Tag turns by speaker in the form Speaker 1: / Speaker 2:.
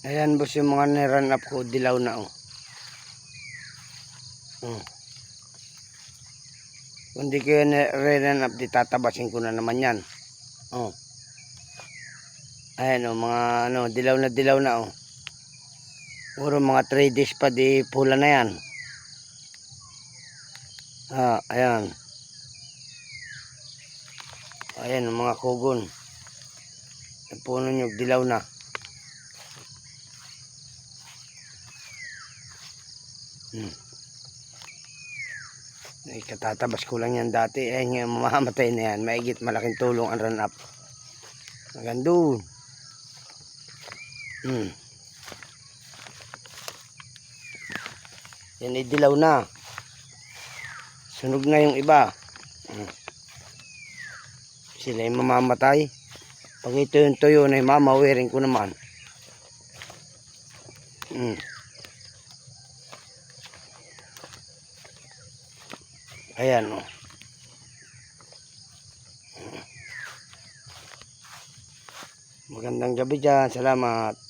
Speaker 1: Ayan boss yung mga niran up ko, dilaw na oh. Kung di kayo niran up, di tatabasin ko na naman yan. Oh. Ayan oh, mga ano, dilaw na oh. Puro mga 3 days pa di pula na yan. Ayan. Ayan ang mga kugon. Ang puno nyo, dilaw na. Katatabas ko lang yan dati. Eh, ngayon mamamatay na yan. Maigit malaking tulong ang run up. Magandun. Yan ay dilaw na. Sunog na yung iba. Sila yung mamamatay. Pag ito yung tuyo na yung mamawirin ko naman. Ayan o. Magandang gabi dyan. Salamat.